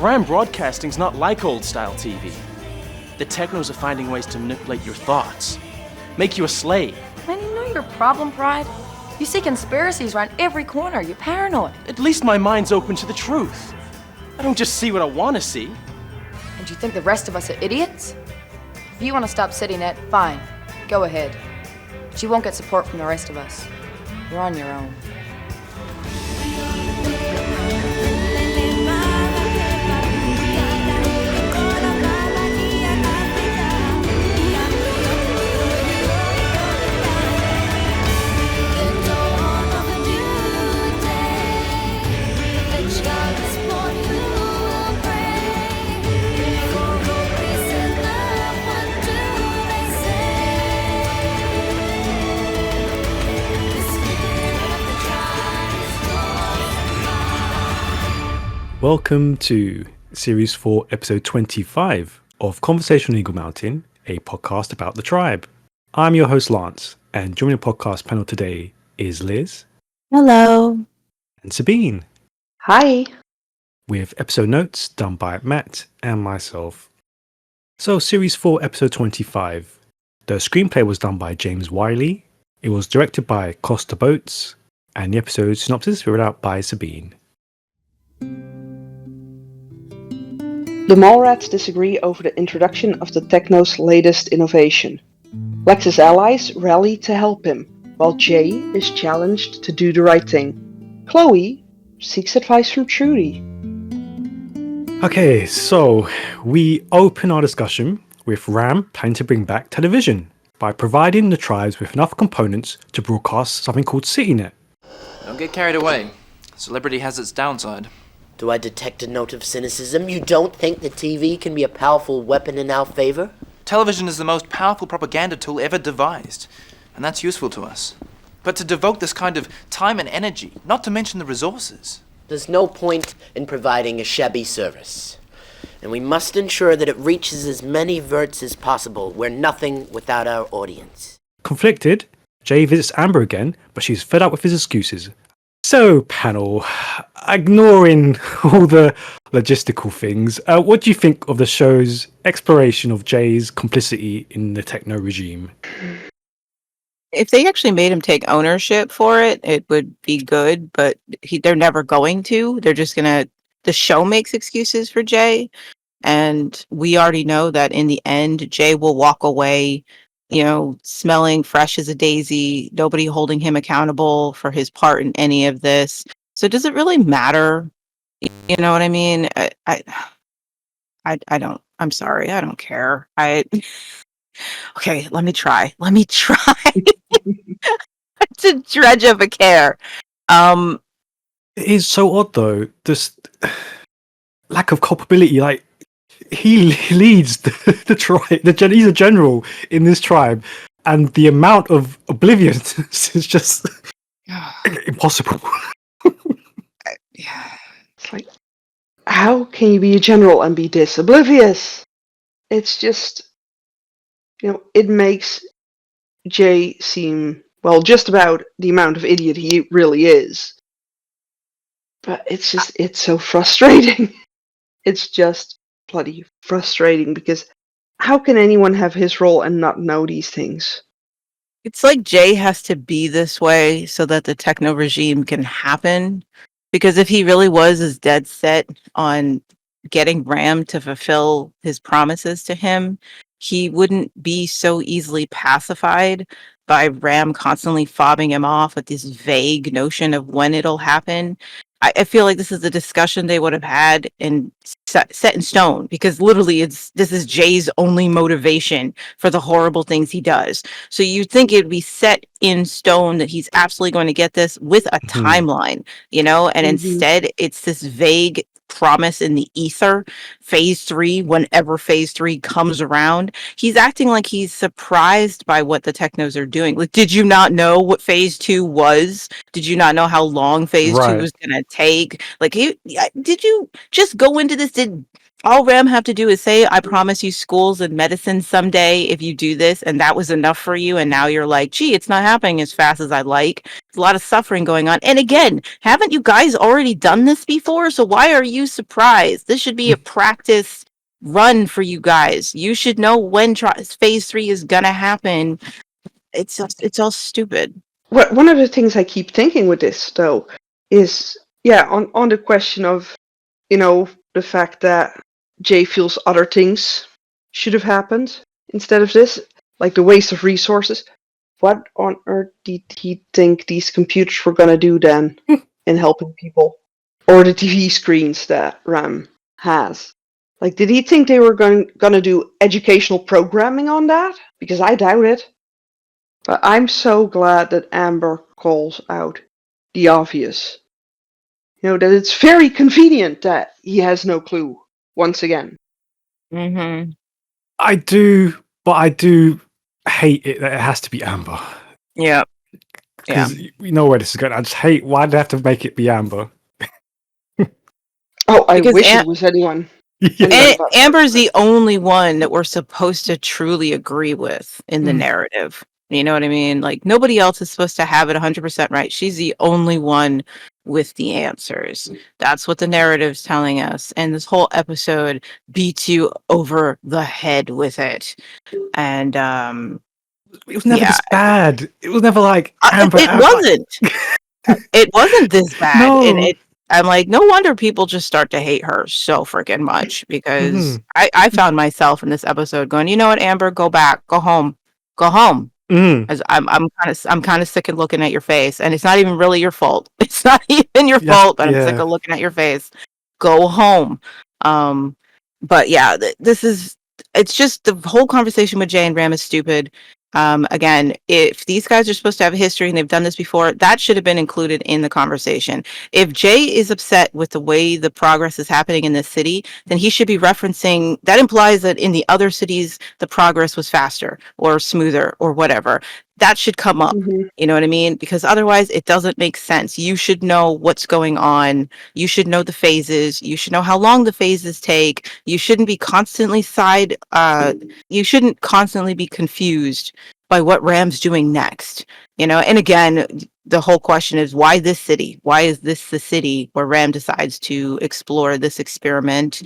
Ram Broadcasting's not like old-style TV. The Technos are finding ways to manipulate your thoughts, make you a slave. Man, you know your problem, Pride? You see conspiracies around every corner. You're paranoid. At least my mind's open to the truth. I don't just see what I want to see. And you think the rest of us are idiots? If you want to stop CityNet, fine. Go ahead. But you won't get support from the rest of us. You're on your own. Welcome to Series 4, Episode 25 of Conversation on Eagle Mountain, a podcast about the tribe. I'm your host, Lance, and joining the podcast panel today is Liz. Hello. And Sabine. Hi. With episode notes done by Matt and myself. So, Series 4, Episode 25. The screenplay was done by James Wiley. It was directed by Costa Boats, and the episode synopsis was read out by Sabine. The Mallrats disagree over the introduction of the Technos' latest innovation. Lex's allies rally to help him, while Jay is challenged to do the right thing. Chloe seeks advice from Trudy. Okay, so we open our discussion with Ram planning to bring back television by providing the tribes with enough components to broadcast something called CityNet. Don't get carried away. Celebrity has its downside. Do I detect a note of cynicism? You don't think the TV can be a powerful weapon in our favor? Television is the most powerful propaganda tool ever devised, and that's useful to us. But to devote this kind of time and energy, not to mention the resources. There's no point in providing a shabby service. And we must ensure that it reaches as many verts as possible. We're nothing without our audience. Conflicted, Jay visits Amber again, but she's fed up with his excuses. So, panel, ignoring all the logistical things, what do you think of the show's exploration of Jay's complicity in the techno regime? If they actually made him take ownership for it, it would be good, but they're never going to. They're just going to... The show makes excuses for Jay, and we already know that in the end, Jay will walk away, smelling fresh as a daisy, nobody holding him accountable for his part in any of this. So does it really matter? You know what I mean? I don't. I'm sorry. I don't care. Okay, let me try. To dredge up a care. It is so odd, though. This lack of culpability. Like, he leads the tribe. He's a general in this tribe, and the amount of obliviousness is just impossible. It's like, how can you be a general and be this oblivious? It's just, it makes Jay seem, just about the amount of idiot he really is. But it's so frustrating. It's just bloody frustrating, because how can anyone have his role and not know these things? It's like Jay has to be this way so that the techno regime can happen. Because if he really was as dead set on getting Ram to fulfill his promises to him, he wouldn't be so easily pacified by Ram constantly fobbing him off with this vague notion of when it'll happen. I feel like this is a discussion they would have had and set in stone, because literally this is Jay's only motivation for the horrible things he does. So you'd think it'd be set in stone that he's absolutely going to get this with a timeline, and instead it's this vague promise in the ether. Phase 3, whenever Phase 3 comes around, he's acting like he's surprised by what the Technos are doing. Like, did you not know what Phase 2 was? Did you not know how long Phase 2 was going to take? Like, did you just go into this? Did All Ram have to do is say, I promise you schools and medicine someday if you do this, and that was enough for you, and now you're like, gee, it's not happening as fast as I'd like. There's a lot of suffering going on. And again, haven't you guys already done this before? So why are you surprised? This should be a practice run for you guys. You should know when phase 3 is gonna happen. It's all stupid. One of the things I keep thinking with this, though, is, on the question of, the fact that Jay feels other things should have happened instead of this, like the waste of resources. What on earth did he think these computers were going to do then in helping people? Or the TV screens that Ram has? Like, did he think they were going to do educational programming on that? Because I doubt it. But I'm so glad that Amber calls out the obvious. That it's very convenient that he has no clue, once again. Mm-hmm. I do, but I do hate it that it has to be Amber. Yeah. Because you know where this is going. I just hate, why do they have to make it be Amber? Oh, I Because wish it was anyone. Yeah. Amber's the only one that we're supposed to truly agree with in the narrative. You know what I mean? Like, nobody else is supposed to have it 100% right. She's the only one with the answers. That's what the narrative's telling us. And this whole episode beats you over the head with it. And it was never this bad. It was never like Amber. It wasn't. It wasn't this bad. No. And I'm like, no wonder people just start to hate her so freaking much, because I found myself in this episode going, you know what, Amber, go back, go home. As I'm kind of sick of looking at your face, and it's not even really your fault. It's not even your fault, but I'm sick of looking at your face. Go home. But yeah, it's just the whole conversation with Jay and Ram is stupid. Again, if these guys are supposed to have a history and they've done this before, that should have been included in the conversation. If Jay is upset with the way the progress is happening in this city, then he should be referencing, that implies that in the other cities, the progress was faster or smoother or whatever. That should come up. You know what I mean? Because otherwise it doesn't make sense. You should know what's going on. You should know the phases. You should know how long the phases take. You shouldn't be constantly you shouldn't constantly be confused by what Ram's doing next. And again, the whole question is, why this city? Why is this the city where Ram decides to explore this experiment?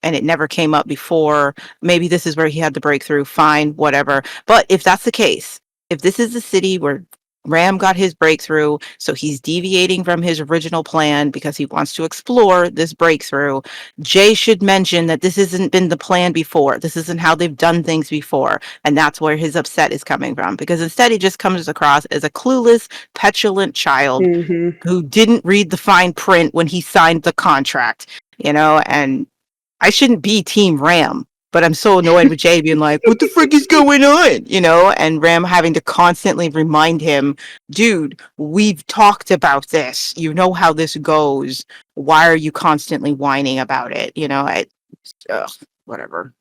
And it never came up before. Maybe this is where he had the breakthrough. Fine, whatever. But if that's the case, if this is the city where Ram got his breakthrough, so he's deviating from his original plan because he wants to explore this breakthrough, Jay should mention that this hasn't been the plan before. This isn't how they've done things before. And that's where his upset is coming from. Because instead, he just comes across as a clueless, petulant child who didn't read the fine print when he signed the contract, and I shouldn't be Team Ram. But I'm so annoyed with Jay being like, what the frick is going on? And Ram having to constantly remind him, dude, we've talked about this. You know how this goes. Why are you constantly whining about it? Whatever.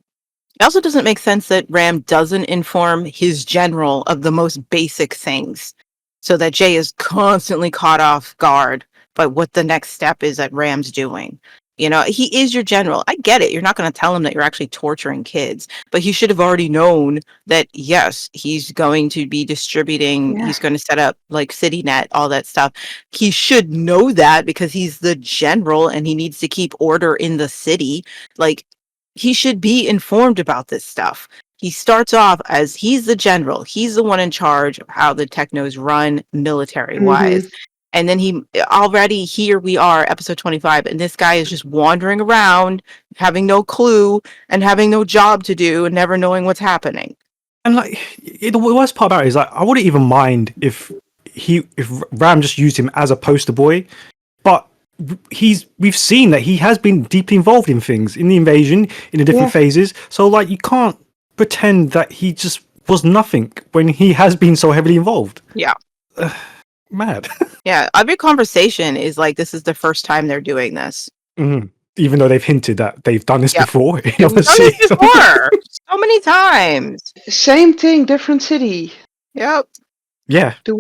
It also doesn't make sense that Ram doesn't inform his general of the most basic things, so that Jay is constantly caught off guard by what the next step is that Ram's doing. He is your general. I get it. You're not going to tell him that you're actually torturing kids, but he should have already known that, yes, he's going to be distributing, he's going to set up like CityNet, all that stuff. He should know that because he's the general and he needs to keep order in the city. Like, he should be informed about this stuff. He starts off as he's the general. He's the one in charge of how the Technos run military-wise. And then here we are, episode 25, and this guy is just wandering around, having no clue and having no job to do and never knowing what's happening. And the worst part about it is, I wouldn't even mind if Ram just used him as a poster boy, but we've seen that he has been deeply involved in things, in the invasion, in the different phases. So you can't pretend that he just was nothing when he has been so heavily involved. Yeah. Mad. Yeah, every conversation is like, this is the first time they're doing this. Even though they've hinted that they've done this before. They've done this before so many times. Same thing, different city. Yep. Yeah. Do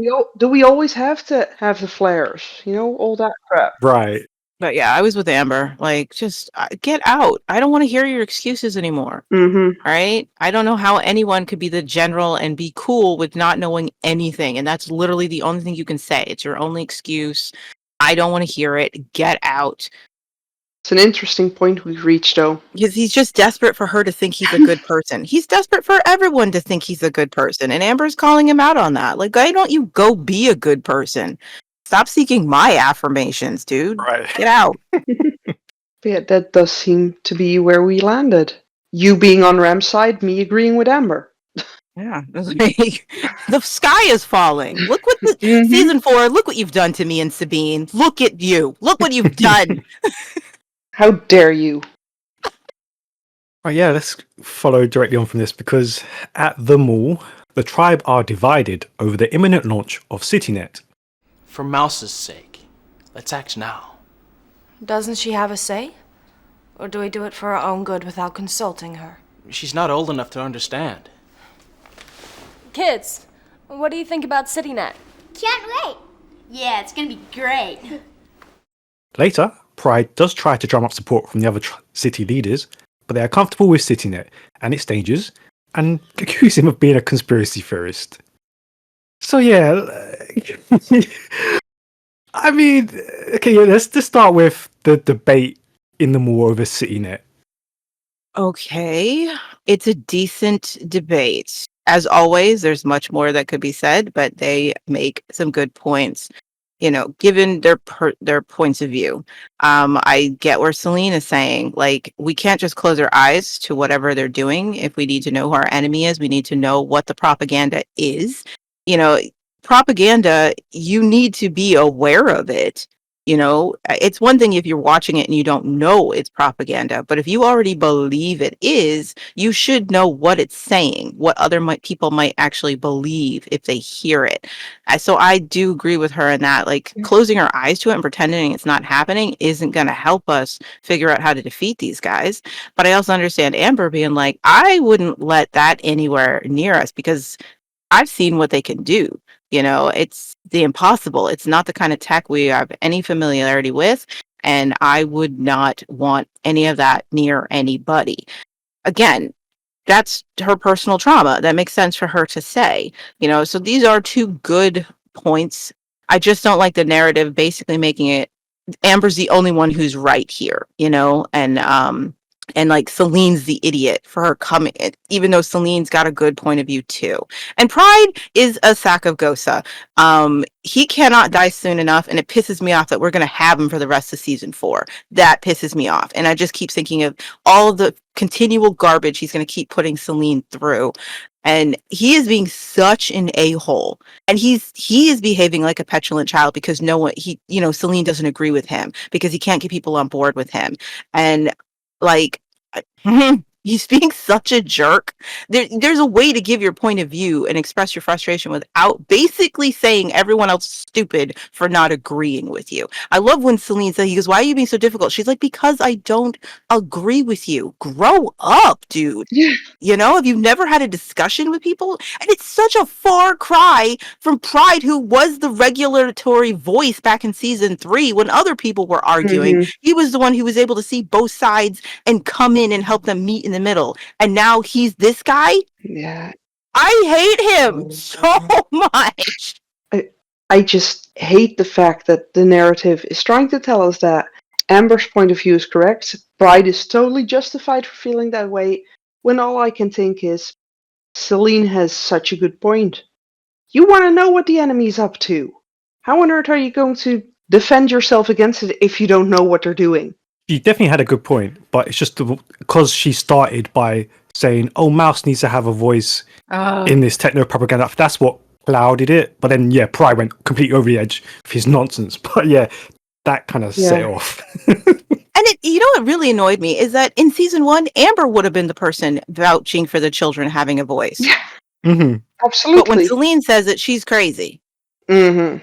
we always have to have the flares? All that crap. Right. But yeah, I was with Amber. Like, just get out. I don't want to hear your excuses anymore. Mm-hmm. All right. I don't know how anyone could be the general and be cool with not knowing anything. And that's literally the only thing you can say. It's your only excuse. I don't want to hear it. Get out. It's an interesting point we've reached, though. Because he's just desperate for her to think he's a good person. He's desperate for everyone to think he's a good person. And Amber's calling him out on that. Like, why don't you go be a good person? Stop seeking my affirmations, dude. Right. Get out. But yeah, that does seem to be where we landed. You being on Ram's side, me agreeing with Amber. Yeah. It's like, the sky is falling. Look what the Mhm. season 4, look what you've done to me and Sabine. Look at you. Look what you've done. How dare you? Right, yeah, let's follow directly on from this because at the mall, the tribe are divided over the imminent launch of CityNet. For Mouse's sake, let's act now. Doesn't she have a say? Or do we do it for our own good without consulting her? She's not old enough to understand. Kids, what do you think about CityNet? Can't wait. Yeah, it's gonna be great. Later, Pride does try to drum up support from the other city leaders, but they are comfortable with CityNet and its dangers and accuse him of being a conspiracy theorist. So yeah, I mean, okay, yeah, let's just start with the debate in the mall over CityNet. Okay. It's a decent debate. As always, there's much more that could be said, but they make some good points, you know, given their points of view. I get where Celine is saying, like, we can't just close our eyes to whatever they're doing. If we need to know who our enemy is, we need to know what the propaganda is. You know, propaganda, you need to be aware of it. You know, it's one thing if you're watching it and you don't know it's propaganda, but if you already believe it is, you should know what it's saying, what other people might actually believe if they hear it. So I do agree with her in that, like, closing our eyes to it and pretending it's not happening isn't going to help us figure out how to defeat these guys. But I also understand Amber being like, I wouldn't let that anywhere near us because I've seen what they can do. You know, it's the impossible. It's not the kind of tech we have any familiarity with. And I would not want any of that near anybody. Again, that's her personal trauma. That makes sense for her to say, you know, so these are two good points. I just don't like the narrative basically making it Amber's the only one who's right here, you know, and like Celine's the idiot for her coming, even though Celine's got a good point of view too. And Pride is a sack of Gosa. He cannot die soon enough, and it pisses me off that we're going to have him for the rest of season 4. That pisses me off, and I just keep thinking of all of the continual garbage he's going to keep putting Celine through. And he is being such an a-hole, and he is behaving like a petulant child because Celine doesn't agree with him because he can't get people on board with him, and like he's being such a jerk. There's a way to give your point of view and express your frustration without basically saying everyone else is stupid for not agreeing with you. I love when Celine says, he goes, why are you being so difficult? She's like, because I don't agree with you. Grow up, dude. Yeah. You know, if you've never had a discussion with people, and it's such a far cry from Pride, who was the regulatory voice back in season 3 when other people were arguing. Mhm. He was the one who was able to see both sides and come in and help them meet in the middle. And now he's this guy. Yeah. I hate him so much. I just hate the fact that the narrative is trying to tell us that Amber's point of view is correct. Pride is totally justified for feeling that way, when all I can think is, Celine has such a good point. You want to know what the enemy's up to. How on earth are you going to defend yourself against it if you don't know what they're doing? She definitely had a good point, but it's just because she started by saying, oh, Mouse needs to have a voice in this techno propaganda. That's what clouded it. But then, yeah, Pride went completely over the edge with his nonsense. But yeah, that kind of set it off. And what really annoyed me is that in season 1, Amber would have been the person vouching for the children having a voice. Yeah. Mm-hmm. Absolutely. But when Celine says it, she's crazy. Mm-hmm.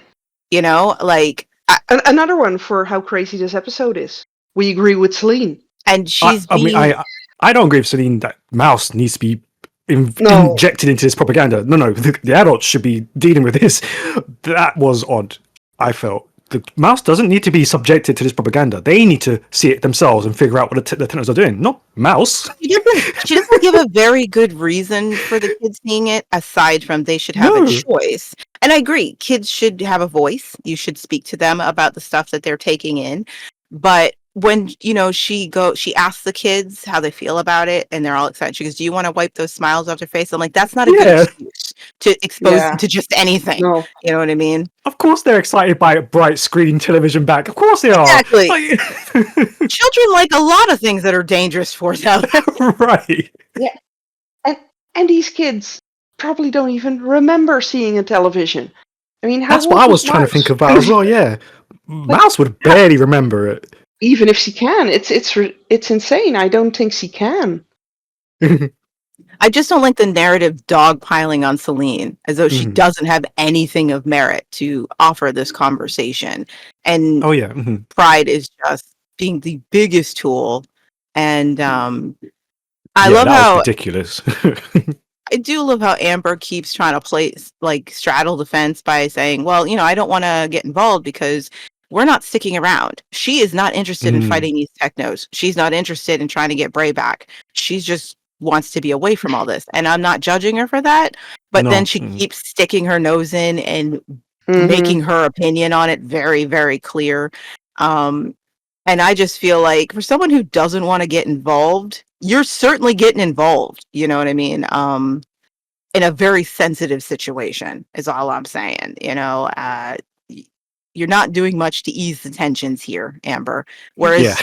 You know, like... Another one for how crazy this episode is. We agree with Celine. And she's I don't agree with Celine that Mouse needs to be injected into this propaganda. No, the adults should be dealing with this. That was odd, I felt. the mouse doesn't need to be subjected to this propaganda. They need to see it themselves and figure out what the Technos are doing, not mouse. She doesn't give a very good reason for the kids seeing it, aside from they should have a No. choice. And I agree, kids should have a voice. You should speak to them about the stuff that they're taking in. But when she asks the kids how they feel about it, and they're all excited. She goes, "Do you want to wipe those smiles off your face?" I'm like, that's not a good Yeah. excuse to expose them to just anything. No. You know what I mean? Of course they're excited by a bright screen television back. Of course they are. Exactly. Like- Children like a lot of things that are dangerous for them. right. And these kids probably don't even remember seeing a television. I mean, how That's old what I was trying to Mouse? think about as well, yeah. Mouse would barely remember it. Even if she can, it's insane. I don't think she can. I just don't like the narrative dogpiling on Celine, as though she doesn't have anything of merit to offer this conversation. And Oh yeah. Pride is just being the biggest tool. And I Yeah, love that how was ridiculous. I do love how Amber keeps trying to play straddle the fence by saying, well, I don't want to get involved because we're not sticking around. She is not interested in fighting these Technos. She's not interested in trying to get Bray back. She's just wants to be away from all this. And I'm not judging her for that. But then she keeps sticking her nose in and making her opinion on it very, very clear. And I just feel like for someone who doesn't want to get involved, you're certainly getting involved. You know what I mean? In a very sensitive situation is all I'm saying. You're not doing much to ease the tensions here, Amber. Whereas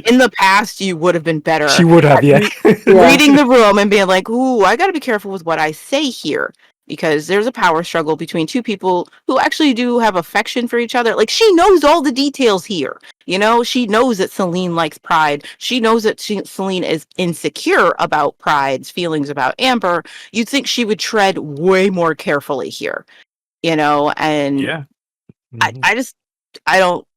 in the past, you would have been better. She would have, yeah. Reading the room and being like, ooh, I got to be careful with what I say here. Because there's a power struggle between two people who actually do have affection for each other. Like, she knows all the details here. She knows that Celine likes Pride. She knows that Celine is insecure about Pride's feelings about Amber. You'd think she would tread way more carefully here. And Yeah. I don't,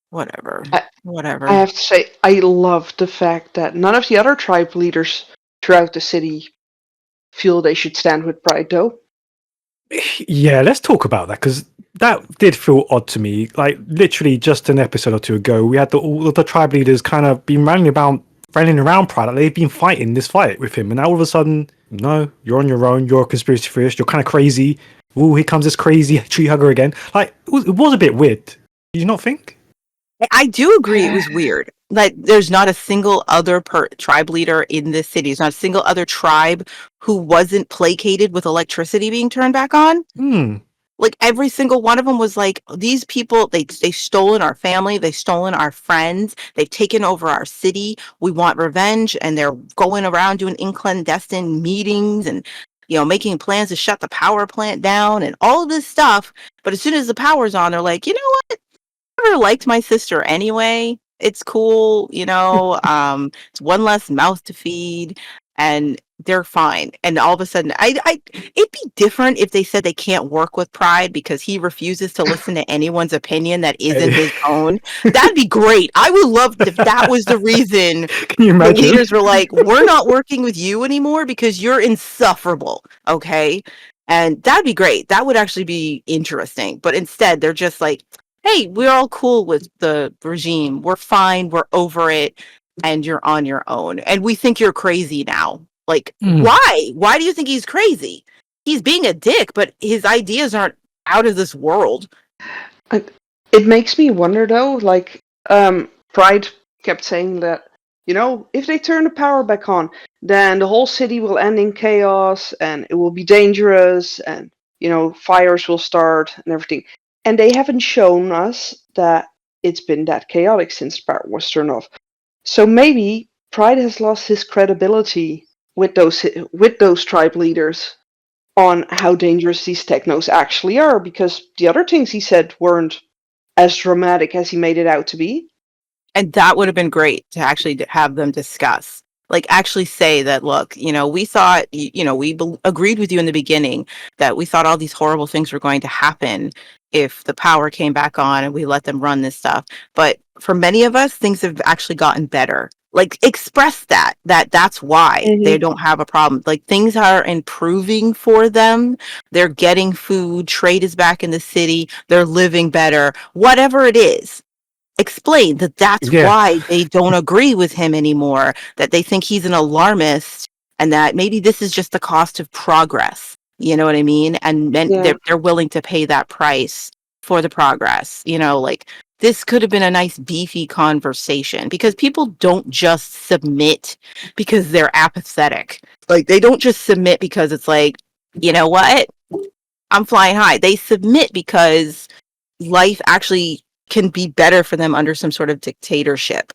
whatever. I have to say, I love the fact that none of the other tribe leaders throughout the city feel they should stand with Pride, though. Yeah, let's talk about that, because that did feel odd to me. Like, literally just an episode or two ago, we had all of the tribe leaders kind of been running around Pride. Like, they've been fighting this fight with him, and now all of a sudden, no, you're on your own, you're a conspiracy theorist, you're kind of crazy. Ooh, here comes this crazy tree hugger again. Like, it was a bit weird. Did you not think? I do agree it was weird. Like, there's not a single other tribe leader in this city. There's not a single other tribe who wasn't placated with electricity being turned back on. Like, every single one of them was like, these people, they've stolen our family, they've stolen our friends, they've taken over our city, we want revenge, and they're going around doing clandestine meetings and, making plans to shut the power plant down and all of this stuff. But as soon as the power's on, they're like, you know what? I never liked my sister anyway. It's cool, it's one less mouth to feed, and they're fine. And all of a sudden, it'd be different if they said they can't work with Pride because he refuses to listen to anyone's opinion that isn't his own. That'd be great. I would love if that was the reason. Can you imagine? The leaders were like, we're not working with you anymore because you're insufferable. Okay. And that'd be great. That would actually be interesting. But instead, they're just like, hey, we're all cool with the regime. We're fine. We're over it. And you're on your own. And we think you're crazy now. Like, why? Why do you think he's crazy? He's being a dick, but his ideas aren't out of this world. It makes me wonder, though, like, Pride kept saying that, if they turn the power back on, then the whole city will end in chaos, and it will be dangerous, and, fires will start, and everything. And they haven't shown us that it's been that chaotic since the power was turned off. So maybe Pride has lost his credibility with those tribe leaders on how dangerous these Technos actually are, because the other things he said weren't as dramatic as he made it out to be. And that would have been great to actually have them discuss. Like, actually say that, look, we thought, we agreed with you in the beginning that we thought all these horrible things were going to happen if the power came back on and we let them run this stuff. But for many of us, things have actually gotten better. Like, express that's why they don't have a problem. Like, things are improving for them. They're getting food, trade is back in the city, they're living better, whatever it is. Explain that that's Yeah. why they don't agree with him anymore, that they think he's an alarmist, and that maybe this is just the cost of progress. You know what I mean? And then Yeah. they're willing to pay that price for the progress. Like, this could have been a nice beefy conversation, because people don't just submit because they're apathetic. Like, they don't just submit because it's like, you know what? I'm flying high. They submit because life actually can be better for them under some sort of dictatorship.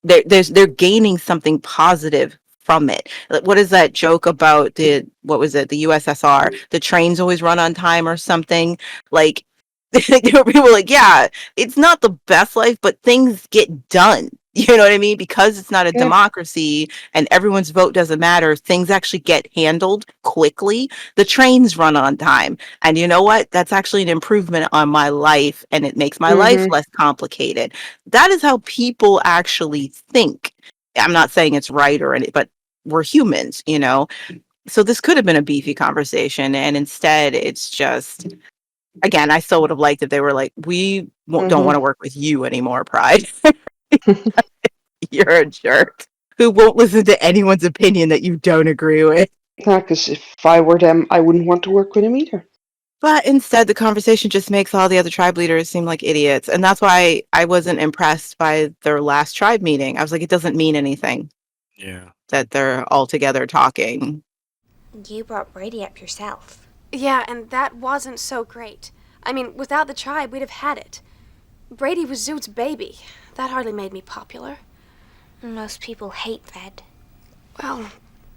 They're gaining something positive from it. Like, what is that joke about the USSR? The trains always run on time or something. Like, there were people like, yeah, it's not the best life, but things get done. You know what I mean? Because it's not a Yeah. democracy and everyone's vote doesn't matter, things actually get handled quickly. The trains run on time. And you know what? That's actually an improvement on my life, and it makes my life less complicated. That is how people actually think. I'm not saying it's right or anything, but we're humans, So this could have been a beefy conversation, and instead it's just, again, I still would have liked if they were like, we don't want to work with you anymore, Pride. You're a jerk who won't listen to anyone's opinion that you don't agree with. Yeah, because if I were them, I wouldn't want to work with him either. But instead, the conversation just makes all the other tribe leaders seem like idiots. And that's why I wasn't impressed by their last tribe meeting. I was like, it doesn't mean anything Yeah. that they're all together talking. You brought Brady up yourself. Yeah, and that wasn't so great. I mean, without the tribe, we'd have had it. Brady was Zoot's baby. That hardly made me popular. Most people hate Ved. Well,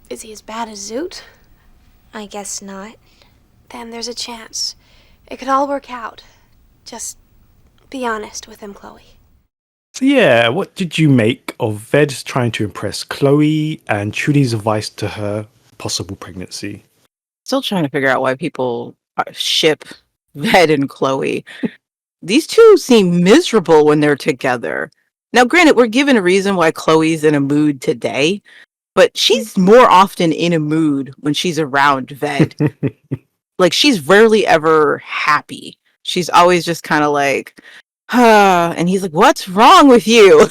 is he as bad as Zoot? I guess not. Then there's a chance. It could all work out. Just be honest with him, Chloe. So yeah, what did you make of Ved trying to impress Chloe and Trudy's advice to her possible pregnancy? Still trying to figure out why people ship Ved and Chloe. These two seem miserable when they're together. Now, granted, we're given a reason why Chloe's in a mood today, but she's more often in a mood when she's around Ved. Like, she's rarely ever happy. She's always just kind of like, and he's like, what's wrong with you?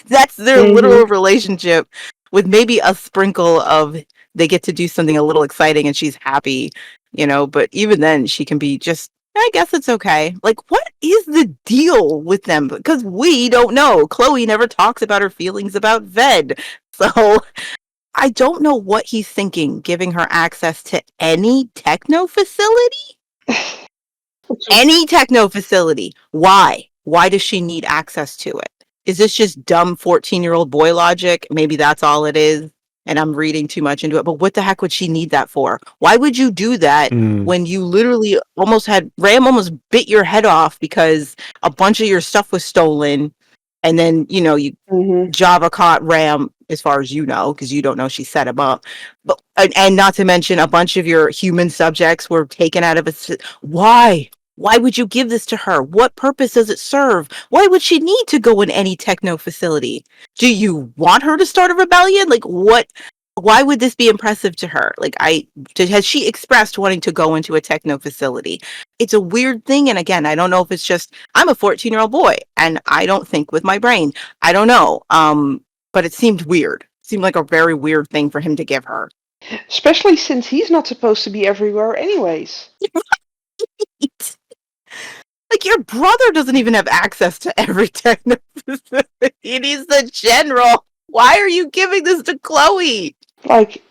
That's their literal relationship, with maybe a sprinkle of they get to do something a little exciting and she's happy, but even then she can be just, I guess it's okay. Like, what is the deal with them? Because we don't know. Chloe never talks about her feelings about Ved. So I don't know what he's thinking, giving her access to any techno facility. Any techno facility. Why? Why does she need access to it? Is this just dumb 14-year-old boy logic? Maybe that's all it is, and I'm reading too much into it. But what the heck would she need that for? Why would you do that when you literally Ram almost bit your head off because a bunch of your stuff was stolen, and then, you Java caught Ram, as far as you know, because you don't know she set him up. But and not to mention a bunch of your human subjects were taken out of it. Why? Why would you give this to her? What purpose does it serve? Why would she need to go in any techno facility? Do you want her to start a rebellion? Like, what? Why would this be impressive to her? Like, has she expressed wanting to go into a techno facility? It's a weird thing. And again, I don't know if it's just, I'm a 14-year-old boy and I don't think with my brain. I don't know. But it seemed weird. It seemed like a very weird thing for him to give her. Especially since he's not supposed to be everywhere anyways. Like, your brother doesn't even have access to every techno facility. He's the general. Why are you giving this to Chloe? Like,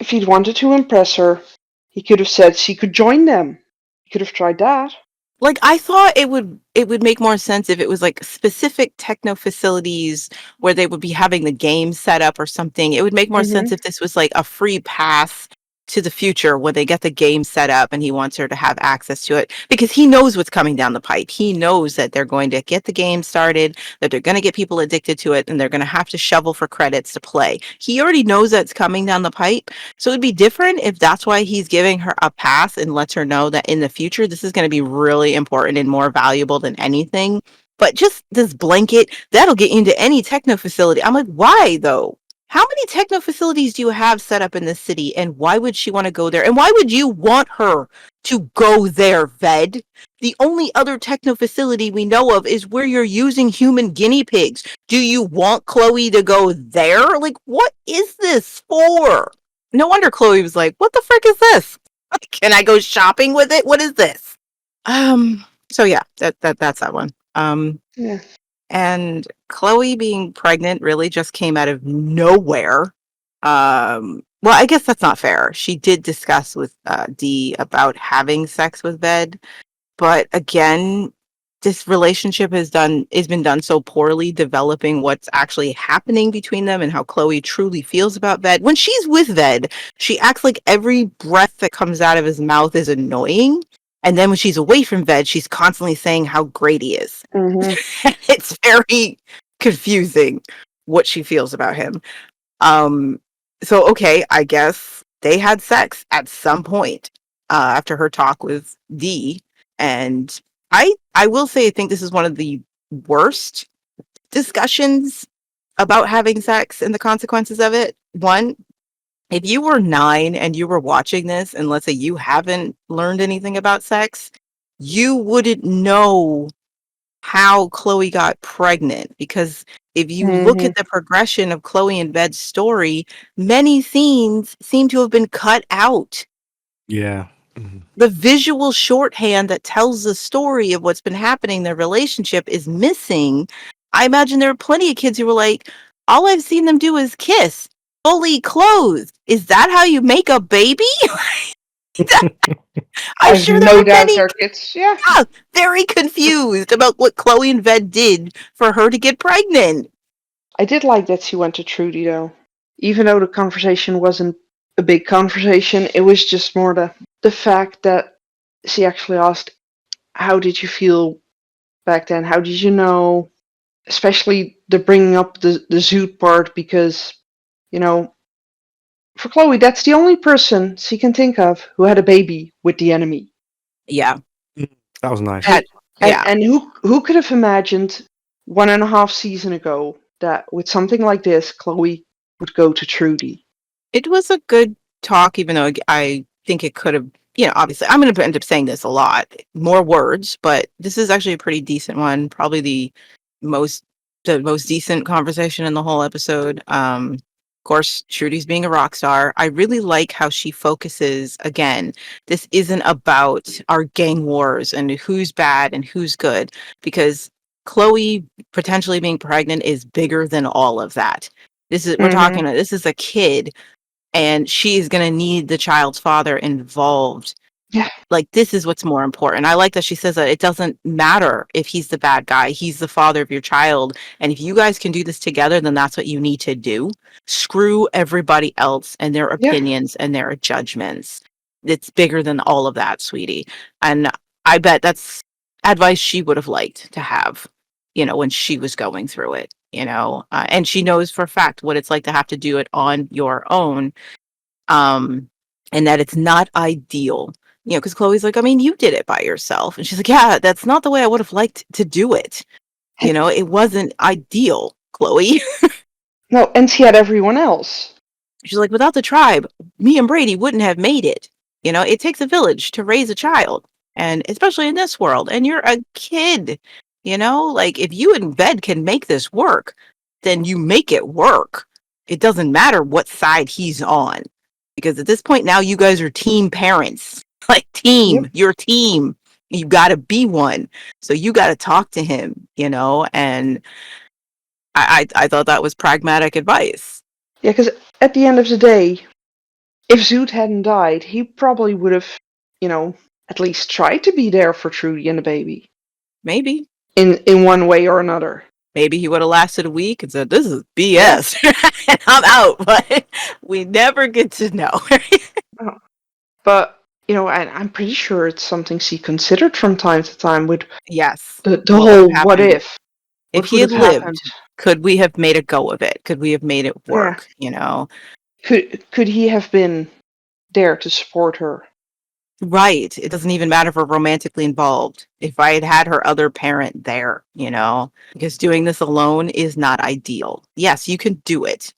if he'd wanted to impress her, he could have said she could join them. He could have tried that. Like, I thought it would make more sense if it was like specific techno facilities where they would be having the game set up or something. It would make more sense if this was like a free pass to the future when they get the game set up and he wants her to have access to it, because he knows what's coming down the pipe. He knows that they're going to get the game started, that they're going to get people addicted to it, and they're going to have to shovel for credits to play. He already knows that's coming down the pipe. So it'd be different if that's why he's giving her a pass and lets her know that in the future, this is going to be really important and more valuable than anything. but just this blanket, that'll get you into any techno facility. I'm like, why though? How many techno facilities do you have set up in this city, and why would she want to go there? And why would you want her to go there, Ved? The only other techno facility we know of is where you're using human guinea pigs. Do you want Chloe to go there? Like, what is this for? No wonder Chloe was like, what the frick is this? Can I go shopping with it? What is this? So yeah, that's that one. Yeah. And Chloe being pregnant really just came out of nowhere. Well, I guess that's not fair. She did discuss with Dee about having sex with Ved, but again, this relationship has been done so poorly, developing what's actually happening between them and how Chloe truly feels about Ved. When she's with Ved, she acts like every breath that comes out of his mouth is annoying. And then when she's away from Ved, she's constantly saying how great he is. Mm-hmm. It's very confusing what she feels about him. So, okay, I guess they had sex at some point after her talk with Dee. And I will say, I think this is one of the worst discussions about having sex and the consequences of it. One, if you were 9 and you were watching this, and let's say you haven't learned anything about sex, you wouldn't know how Chloe got pregnant, because if you look at the progression of Chloe and Ved's story, many scenes seem to have been cut out. Yeah. The visual shorthand that tells the story of what's been happening in their relationship is missing. I imagine there are plenty of kids who were like, all I've seen them do is kiss, fully clothed. Is that how you make a baby? I'm I've sure there no were doubt many there are kids. Yeah. very confused about what Chloe and Ved did for her to get pregnant. I did like that she went to Trudy, though. Even though the conversation wasn't a big conversation, it was just more the fact that she actually asked, how did you feel back then? How did you know? Especially the bringing up the Zoot part, because, you know, for Chloe, that's the only person she can think of who had a baby with the enemy. Yeah. That was nice. And who could have imagined 1.5 seasons ago that with something like this, Chloe would go to Trudy? It was a good talk, even though I think it could have, obviously, I'm going to end up saying this a lot, more words, but this is actually a pretty decent one. Probably the most decent conversation in the whole episode. Of course, Trudy's being a rock star. I really like how she focuses, again, this isn't about our gang wars and who's bad and who's good, because Chloe potentially being pregnant is bigger than all of that. We're talking about, this is a kid, and she's going to need the child's father involved. Yeah. Like, this is what's more important. I like that she says that it doesn't matter if he's the bad guy. He's the father of your child. And if you guys can do this together, then that's what you need to do. Screw everybody else and their opinions and their judgments. It's bigger than all of that, sweetie. And I bet that's advice she would have liked to have, when she was going through it, and she knows for a fact what it's like to have to do it on your own. And that it's not ideal. Because Chloe's like, I mean, you did it by yourself. And she's like, yeah, that's not the way I would have liked to do it. It wasn't ideal, Chloe. No, and she had everyone else. She's like, without the tribe, me and Brady wouldn't have made it. It takes a village to raise a child. And especially in this world. And you're a kid. Like, if you and Ved can make this work, then you make it work. It doesn't matter what side he's on. Because at this point now, you guys are team parents. Like, your team. You got to be one. So you got to talk to him, and I thought that was pragmatic advice. Yeah, because at the end of the day, if Zoot hadn't died, he probably would have, at least tried to be there for Trudy and the baby. Maybe. In one way or another. Maybe he would have lasted a week and said, this is BS. And I'm out. But we never get to know. But, and I'm pretty sure it's something she considered from time to time with the whole what if. If he had lived, could we have made a go of it? Could we have made it work, Could he have been there to support her? Right. It doesn't even matter if we're romantically involved. If I had had her other parent there, you know, because doing this alone is not ideal. Yes, you can do it.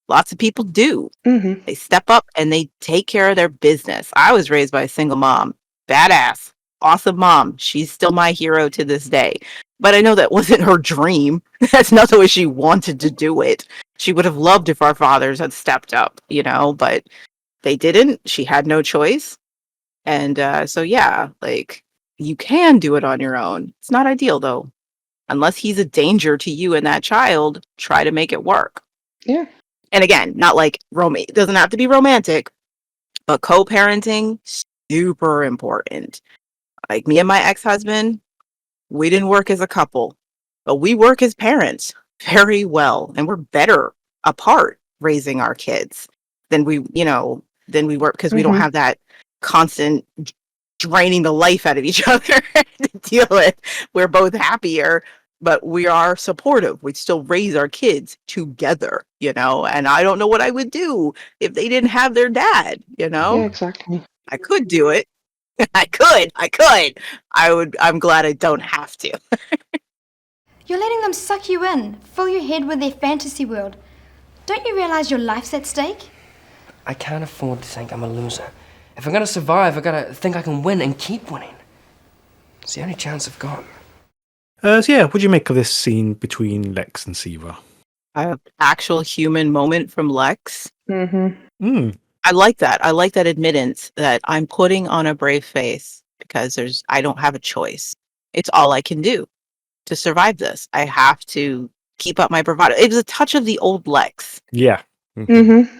Lots of people do. Mm-hmm. They step up and they take care of their business. I was raised by a single mom. Badass. Awesome mom. She's still my hero to this day. But I know that wasn't her dream. That's not the way she wanted to do it. She would have loved if our fathers had stepped up, you know, but they didn't. She had no choice. And so, yeah, like you can do it on your own. It's not ideal though. Unless he's a danger to you and that child, try to make it work. Yeah. And again, not like it doesn't have to be romantic, but co-parenting, super important. Like me and my ex-husband, we didn't work as a couple, but we work as parents very well. And we're better apart raising our kids than we work because we don't Mm-hmm. have that constant draining the life out of each other to deal with. We're both happier, but we are supportive. We still raise our kids together, you know, and I don't know what I would do if they didn't have their dad, you Yeah, know. exactly. I could do it. I could. I'm glad I don't have to. You're letting them suck you in, fill your head with their fantasy world. Don't you realize your life's at stake? I can't afford to think I'm a loser. If I'm gonna survive, I gotta think I can win and keep winning. It's the only chance I've got. So yeah, what do you make of this scene between Lex and Siva? An actual human moment from Lex. Mm-hmm. I like that. I like that admittance that I'm putting on a brave face because I don't have a choice. It's all I can do to survive this. I have to keep up my bravado. It was a touch of the old Lex. Yeah. Mm-hmm.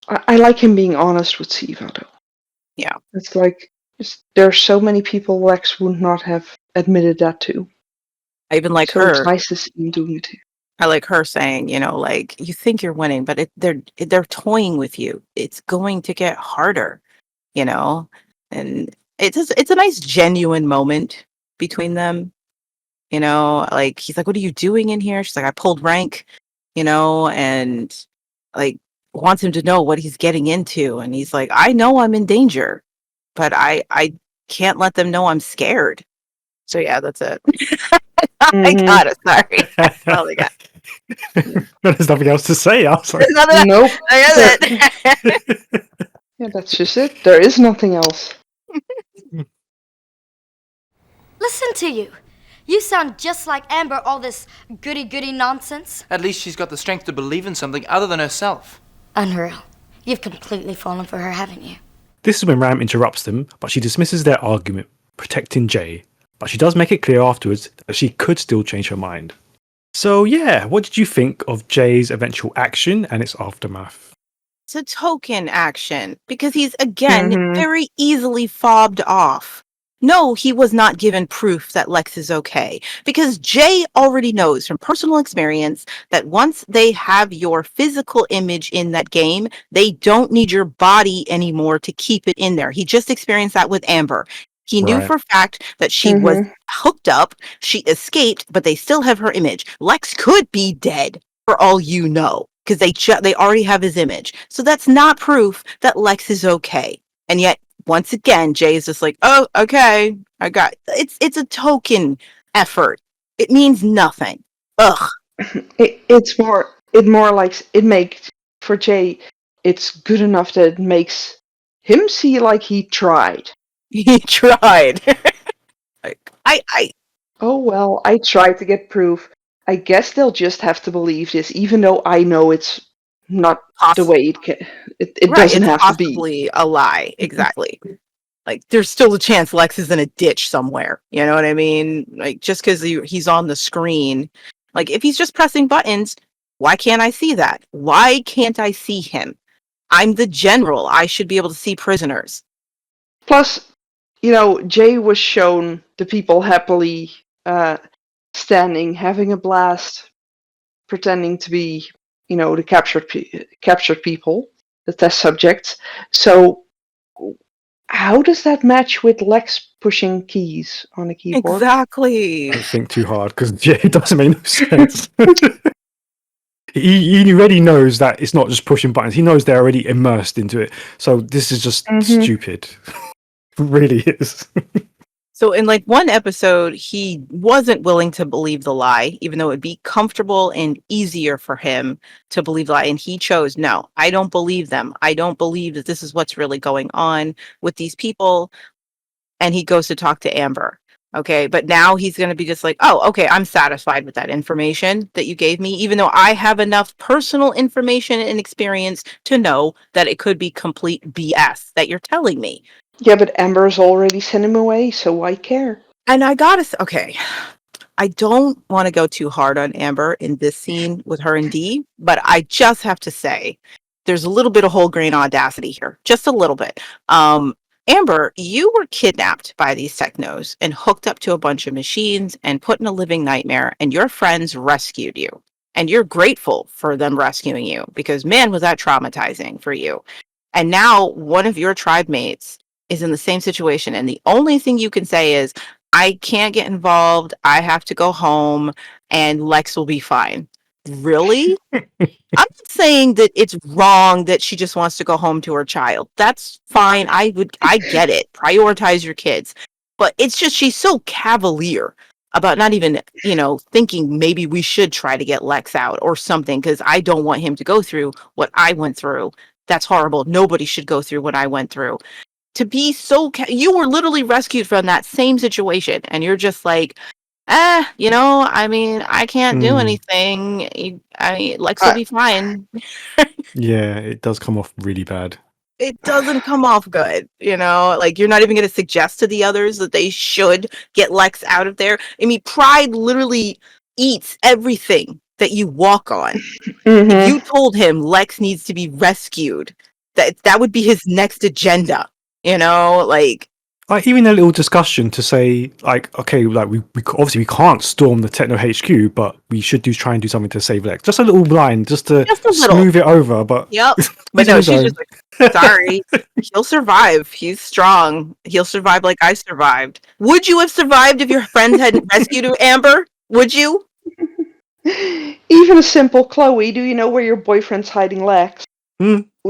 I like him being honest with Siva, though. Yeah. It's like, there are so many people Lex would not have admitted that to. I even like So her. it's nice to see him doing it too. I like her saying, you know, like you think you're winning, but they're toying with you. It's going to get harder, you know, and it's a nice genuine moment between them. You know, like he's like, "What are you doing in here?" She's like, "I pulled rank," you know, and like wants him to know what he's getting into, and he's like, "I know I'm in danger, but I can't let them know I'm scared." So yeah, that's it. I got it. Sorry, that's all I got. There's nothing else to say. I was like, Nope. I got it. Yeah, that's just it. There is nothing else. Listen to you. You sound just like Amber, all this goody-goody nonsense. At least she's got the strength to believe in something other than herself. Unreal. You've completely fallen for her, haven't you? This is when Ram interrupts them, but she dismisses their argument, protecting Jay. But she does make it clear afterwards that she could still change her mind. So yeah, what did you think of Jay's eventual action and its aftermath? It's a token action because he's again very easily fobbed off. No, he was not given proof that Lex is okay because Jay already knows from personal experience that once they have your physical image in that game, they don't need your body anymore to keep it in there. He just experienced that with Amber. He knew for a fact that she was hooked up, she escaped, but they still have her image. Lex could be dead for all you know because they already have his image. So that's not proof that Lex is okay. And yet once again, Jay is just like, "Oh, okay, I got it's a token effort. It means nothing." Ugh. It more like it makes for Jay. It's good enough that it makes him see like he tried. He tried. I. Oh well, I tried to get proof. I guess they'll just have to believe this, even though I know it's not the way it doesn't have to be. Possibly a lie. Exactly. Like there's still a chance Lex is in a ditch somewhere. You know what I mean? Like just because he's on the screen, like if he's just pressing buttons, why can't I see that? Why can't I see him? I'm the general. I should be able to see prisoners. Plus, you know, Jay was shown the people happily standing, having a blast, pretending to be, you know, the captured people, the test subjects. So how does that match with Lex pushing keys on the keyboard? Exactly. Don't think too hard because it doesn't make no sense. He already knows that it's not just pushing buttons. He knows they're already immersed into it. So this is just stupid. really is. So in like one episode, he wasn't willing to believe the lie, even though it'd be comfortable and easier for him to believe the lie. And he chose, no, I don't believe them. I don't believe that this is what's really going on with these people. And he goes to talk to Amber. Okay. But now he's going to be just like, oh, okay, I'm satisfied with that information that you gave me, even though I have enough personal information and experience to know that it could be complete BS that you're telling me. Yeah, but Amber's already sent him away, so why care? And I gotta, okay, I don't want to go too hard on Amber in this scene with her and Dee, but I just have to say, there's a little bit of whole grain audacity here, just a little bit. Amber, you were kidnapped by these Technos and hooked up to a bunch of machines and put in a living nightmare, and your friends rescued you. And you're grateful for them rescuing you because, man, was that traumatizing for you. And now one of your tribe mates is in the same situation. And the only thing you can say is, I can't get involved. I have to go home and Lex will be fine. Really? I'm not saying that it's wrong that she just wants to go home to her child. That's fine. I get it. Prioritize your kids. But it's just, she's so cavalier about not even, thinking maybe we should try to get Lex out or something, because I don't want him to go through what I went through. That's horrible. Nobody should go through what I went through. To be so, you were literally rescued from that same situation, and you're just like, I can't do anything. Lex will be fine. Yeah, it does come off really bad. It doesn't come off good, like you're not even going to suggest to the others that they should get Lex out of there. I mean, pride literally eats everything that you walk on. If you told him Lex needs to be rescued, that would be his next agenda. Like even a little discussion to say, like, okay, like we obviously we can't storm the Techno HQ, but we should try and do something to save Lex. Just a little line, just to smooth it over. But yep. But no, she's just like, sorry, he'll survive. He's strong. He'll survive like I survived. Would you have survived if your friends hadn't rescued you, Amber? Would you? Even a simple Chloe, do you know where your boyfriend's hiding Lex?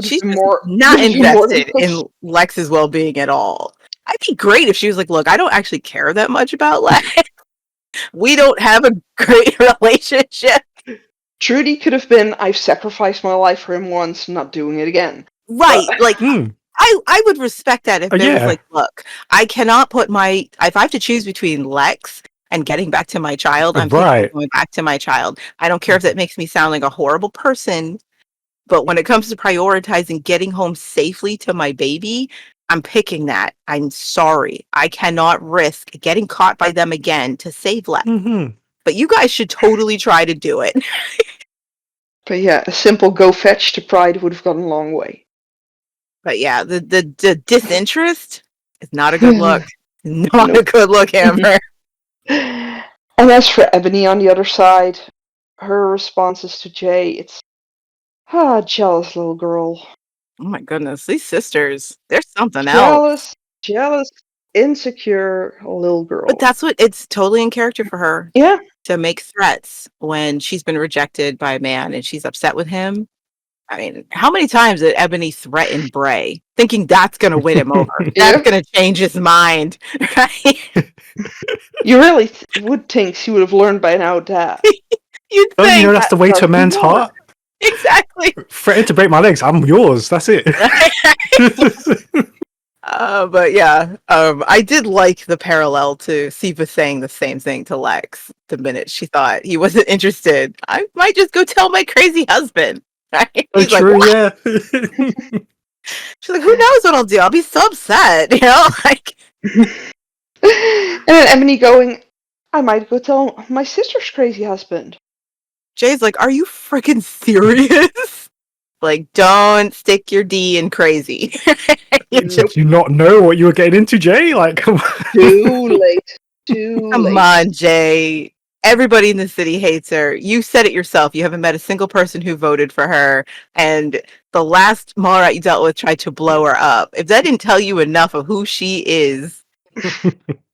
She's not invested in Lex's well-being at all. I'd be great if she was like, look, I don't actually care that much about Lex. We don't have a great relationship. Trudy could have been, I've sacrificed my life for him once, not doing it again. Right. Like, I would respect that if there was like, look, I cannot put if I have to choose between Lex and getting back to my child, I'm picking going back to my child. I don't care if that makes me sound like a horrible person, but when it comes to prioritizing getting home safely to my baby, I'm picking that. I'm sorry. I cannot risk getting caught by them again to save Lex. But you guys should totally try to do it. But yeah, a simple go fetch to pride would have gone a long way. But yeah, the disinterest is not a good look. Not a good look, Amber. And as for Ebony on the other side, her responses to Jay, it's jealous little girl. Oh my goodness, these sisters, they're something else. Jealous, insecure little girl. But that's what, it's totally in character for her. Yeah. To make threats when she's been rejected by a man and she's upset with him. I mean, how many times did Ebony threaten Bray, thinking that's going to win him over? That's going to change his mind. Right? You really would think she would have learned by now, Dad. You'd think. You know that's the way to a man's heart? Exactly. Threaten to break my legs. I'm yours. That's it. But yeah, I did like the parallel to Siva saying the same thing to Lex the minute she thought he wasn't interested. I might just go tell my crazy husband. Right? He's true, like, yeah. She's like, who knows what I'll do? I'll be so upset, like. And then Ebony going, I might go tell my sister's crazy husband. Jay's like, are you freaking serious? Like, don't stick your D in crazy. Did you not know what you were getting into, Jay? Like, come on. Too late. Come on, Jay. Everybody in the city hates her. You said it yourself. You haven't met a single person who voted for her. And the last Mallrat you dealt with tried to blow her up. If that didn't tell you enough of who she is,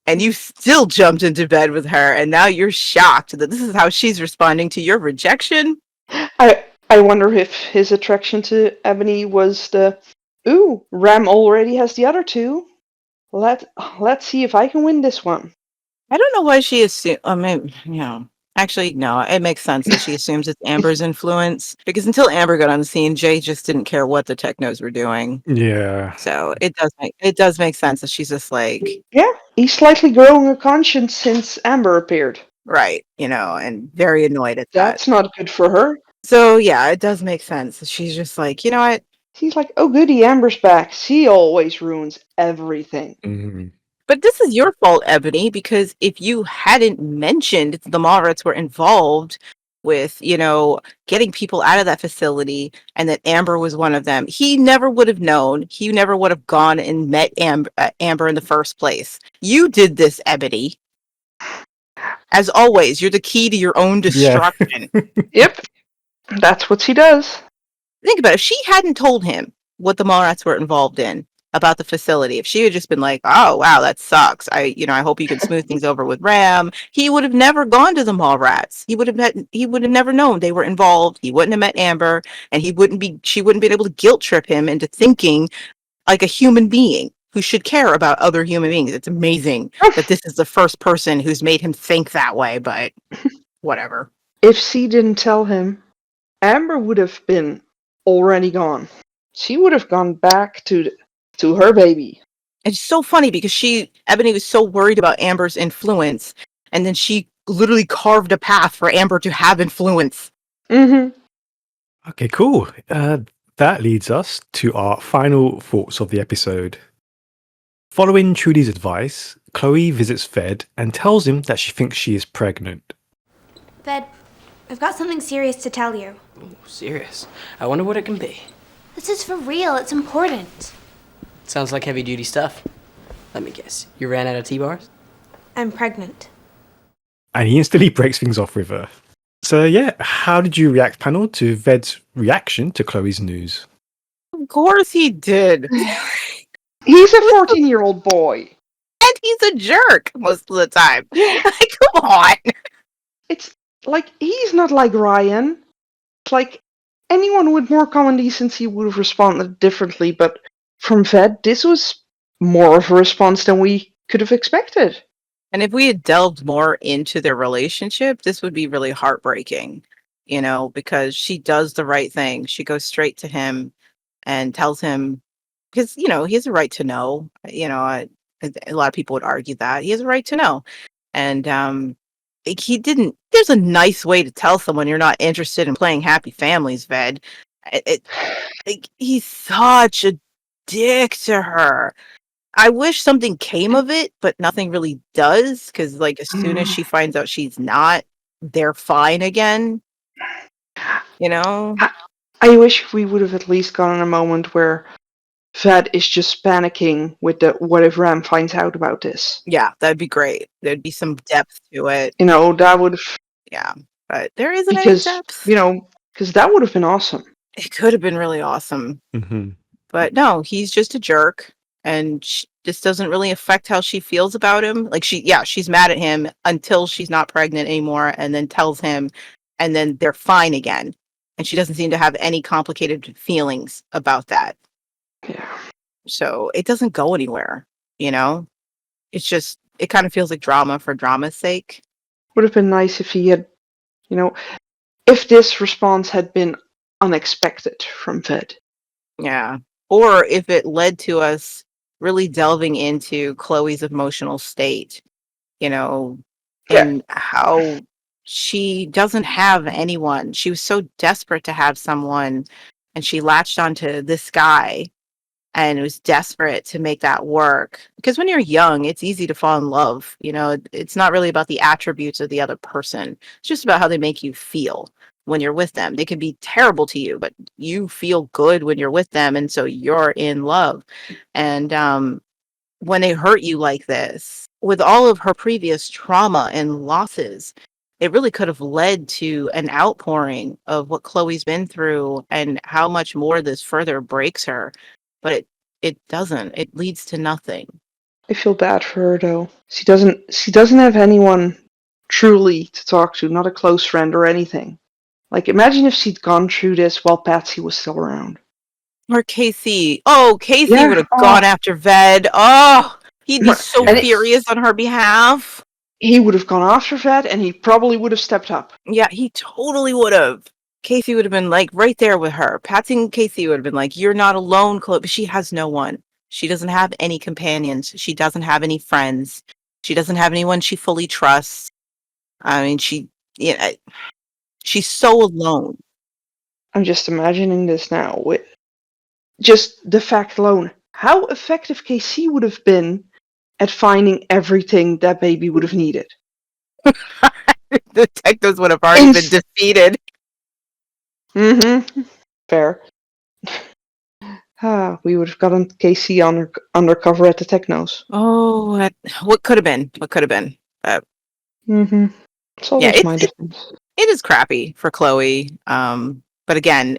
and you still jumped into bed with her, and now you're shocked that this is how she's responding to your rejection. I wonder if his attraction to Ebony was Ram already has the other two. Let's see if I can win this one. I don't know why she assumed. I mean, actually, no. It makes sense that she assumes it's Amber's influence because until Amber got on the scene, Jay just didn't care what the Technos were doing. Yeah. So it does make sense that she's just like, Yeah, he's slightly growing a conscience since Amber appeared. right, and very annoyed at that. That's not good for her. So yeah, it does make sense. She's just like, you know what? He's like, oh goody, Amber's back. She always ruins everything. Mhm. But this is your fault, Ebony, because if you hadn't mentioned the Mallrats were involved with, getting people out of that facility and that Amber was one of them, he never would have known. He never would have gone and met Amber in the first place. You did this, Ebony. As always, you're the key to your own destruction. Yep, that's what she does. Think about it. If she hadn't told him what the Mallrats were involved in about the facility, if she had just been like, "Oh wow, that sucks. I hope you can smooth things over with Ram," he would have never gone to the Mallrats. He would have never known they were involved. He wouldn't have met Amber, and she wouldn't be able to guilt trip him into thinking like a human being who should care about other human beings. It's amazing that this is the first person who's made him think that way, but whatever. If she didn't tell him, Amber would have been already gone. She would have gone back to her baby. It's so funny because Ebony was so worried about Amber's influence, and then she literally carved a path for Amber to have influence. Mm-hmm. Okay, cool. That leads us to our final thoughts of the episode. Following Trudy's advice, Chloe visits Ved and tells him that she thinks she is pregnant. Ved, I've got something serious to tell you. Ooh, serious. I wonder what it can be. This is for real. It's important. Sounds like heavy-duty stuff. Let me guess. You ran out of T-bars? I'm pregnant. And he instantly breaks things off with her. So yeah, how did you react, panel, to Ved's reaction to Chloe's news? Of course he did. He's a 14-year-old boy. And he's a jerk most of the time. Like, come on. It's like, he's not like Ryan. It's like, anyone with more common decency would have responded differently, but from Ved, this was more of a response than we could have expected. And if we had delved more into their relationship, this would be really heartbreaking, because she does the right thing. She goes straight to him and tells him, because, he has a right to know. A lot of people would argue that. He has a right to know. And he didn't. There's a nice way to tell someone you're not interested in playing Happy Families, Ved. He's such a dick to her. I wish something came of it, but nothing really does, because as soon as she finds out she's not, they're fine again. I wish we would have at least gotten a moment where Ved is just panicking with the what if Ram finds out about this. Yeah, that'd be great. There'd be some depth to it. That would have... Yeah, but there isn't any depth. Because that would have been awesome. It could have been really awesome. Mm-hmm. But no, he's just a jerk. And this doesn't really affect how she feels about him. She's mad at him until she's not pregnant anymore, and then tells him, and then they're fine again. And she doesn't seem to have any complicated feelings about that. Yeah. So it doesn't go anywhere, It's just, it kind of feels like drama for drama's sake. Would have been nice if he had, if this response had been unexpected from Ved. Yeah. Or if it led to us really delving into Chloe's emotional state, and how she doesn't have anyone. She was so desperate to have someone, and she latched onto this guy and was desperate to make that work. Because when you're young, it's easy to fall in love. It's not really about the attributes of the other person. It's just about how they make you feel when you're with them. They can be terrible to you, but you feel good when you're with them, and so you're in love. And when they hurt you like this, with all of her previous trauma and losses, it really could have led to an outpouring of what Chloe's been through and how much more this further breaks her. But it doesn't. It leads to nothing. I feel bad for her though. She doesn't have anyone truly to talk to, not a close friend or anything. Like, imagine if she'd gone through this while Patsy was still around. Or Casey. Oh, Casey Yeah. would have gone after Ved. Oh, He'd be so And furious on her behalf. he would have gone after Ved, and he probably would have stepped up. Yeah, he totally would have. Casey would have been like right there with her. Patsy and Casey would have been like, "You're not alone, Chloe." But she has no one. She doesn't have any companions. She doesn't have any friends. She doesn't have anyone she fully trusts. I mean, she's so alone. I'm just imagining this now with just the fact alone. How effective KC would have been at finding everything that baby would have needed. The Technos would have already been defeated. Mm-hmm. Fair. We would have gotten KC undercover at the Technos. Oh, what could have been? What could have been? Mm-hmm. It's always my difference. It is crappy for Chloe. But again,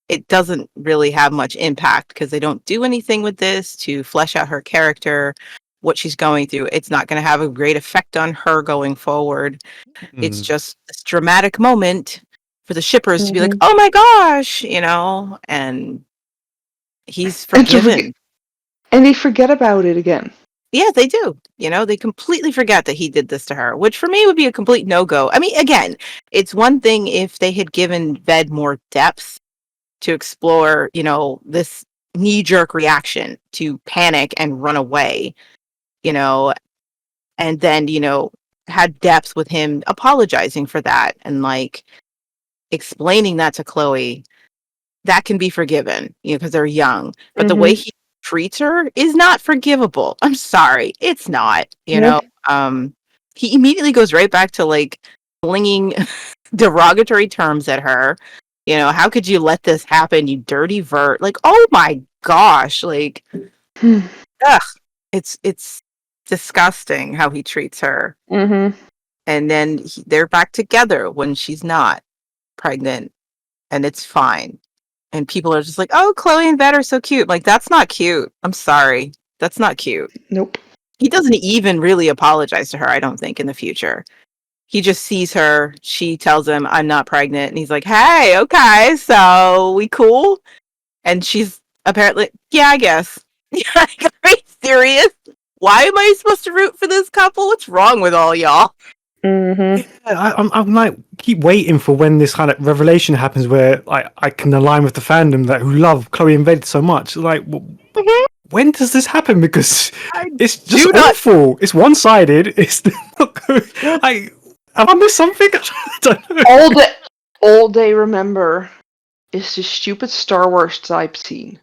it doesn't really have much impact because they don't do anything with this to flesh out her character, what she's going through. It's not going to have a great effect on her going forward. It's just this dramatic moment for the shippers to be like, oh my gosh, and he's forgiven. And they forget about it again. Yeah, they do. They completely forget that he did this to her, which for me would be a complete no-go. I mean, again, it's one thing if they had given Ved more depth to explore, this knee-jerk reaction to panic and run away, and then, had depth with him apologizing for that and like explaining that to Chloe. That can be forgiven, because they're young. But the way he treats her is not forgivable. I'm sorry. It's not, he immediately goes right back to like flinging derogatory terms at her. How could you let this happen, you dirty vert? Like, oh my gosh, like, ugh, it's disgusting how he treats her. Mm-hmm. And then they're back together when she's not pregnant, and it's fine. And people are just like, oh, Chloe and Ved are so cute. Like, that's not cute. I'm sorry. That's not cute. Nope. He doesn't even really apologize to her, I don't think, in the future. He just sees her. She tells him, I'm not pregnant. And he's like, hey, okay, so we cool? And she's apparently, yeah, I guess. Like, are you serious? Why am I supposed to root for this couple? What's wrong with all y'all? Mm-hmm. Yeah, I'm like keep waiting for when this kind of revelation happens where I can align with the fandom that who love Chloe and Ved so much. Like, when does this happen? Because it's just awful. It's one-sided. It's not good. Have I missed something? I don't know. All they remember is the stupid Star Wars type scene.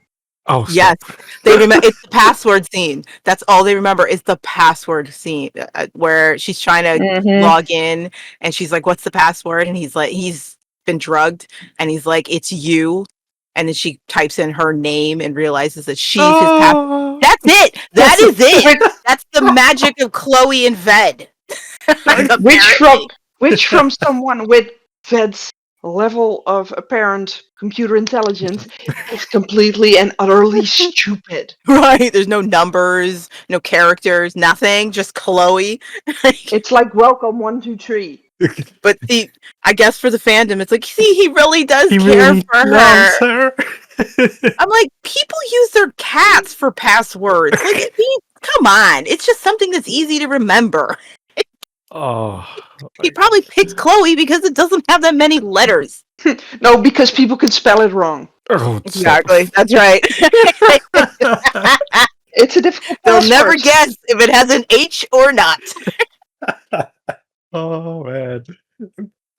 Oh, yes, they remember. It's the password scene. That's all they remember is the password scene where she's trying to log in, and she's like, "What's the password?" And he's like, "He's been drugged," and he's like, "It's you." And then she types in her name and realizes that she's his password. That's it. That is it. That's the magic of Chloe and Ved. which from someone with Ved's level of apparent computer intelligence is completely and utterly stupid. Right? There's no numbers, no characters, nothing. Just Chloe. It's like welcome 1, 2, 3. But I guess for the fandom, it's like, see, he really does care for her. I'm like, people use their cats for passwords. Like, come on, it's just something that's easy to remember. He probably picked Chloe because it doesn't have that many letters. No, because people can spell it wrong. Exactly, that's right. It's a difficult They'll password. never guess if it has an H or not. Oh man.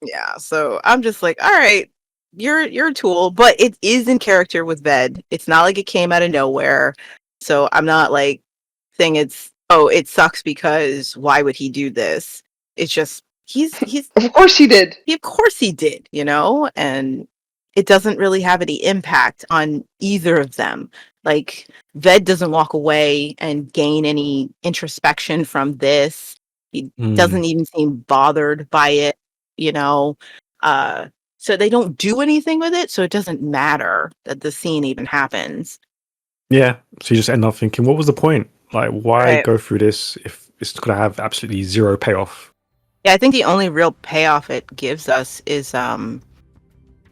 Yeah, so I'm just like, all right, you're a tool, but it is in character with Ved. It's not like it came out of nowhere. So I'm not like saying it sucks because why would he do this? It's just he's Of course he did. Of course he did, and it doesn't really have any impact on either of them. Like, Ved doesn't walk away and gain any introspection from this. He doesn't even seem bothered by it, so they don't do anything with it, so it doesn't matter that the scene even happens. Yeah, so you just end up thinking, what was the point? Like, why go through this if it's going to have absolutely zero payoff? Yeah, I think the only real payoff it gives us is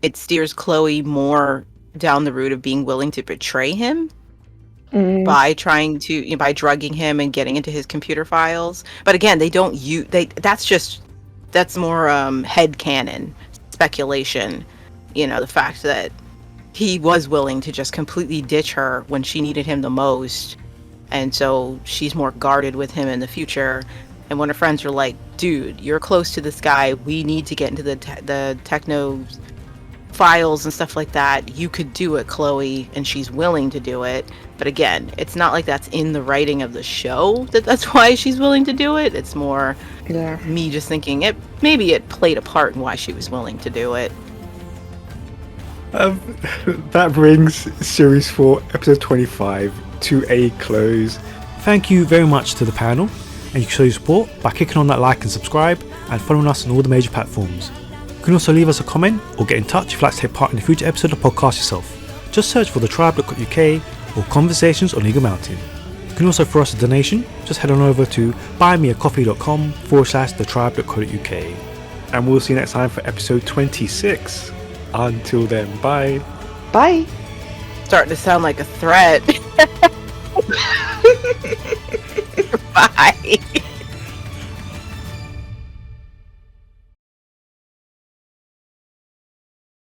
it steers Chloe more down the route of being willing to betray him. by trying to by drugging him and getting into his computer files. But again, they don't use that's more headcanon speculation. The fact that he was willing to just completely ditch her when she needed him the most, and so she's more guarded with him in the future. And when her friends are like, dude, you're close to this guy, we need to get into the techno files and stuff like that, you could do it, Chloe, and she's willing to do it. But again, it's not like that's in the writing of the show that's why she's willing to do it. It's more me just thinking maybe it played a part in why she was willing to do it. That brings Series 4, Episode 25 to a close. Thank you very much to the panel, and you can show your support by clicking on that like and subscribe and following us on all the major platforms. You can also leave us a comment or get in touch if you'd like to take part in a future episode of the podcast yourself. Just search for thetribe.co.uk or Conversations on Eagle Mountain. You can also throw us a donation. Just head on over to buymeacoffee.com/thetribe.co.uk. And we'll see you next time for episode 26. Until then, bye. Bye. Starting to sound like a threat. Bye.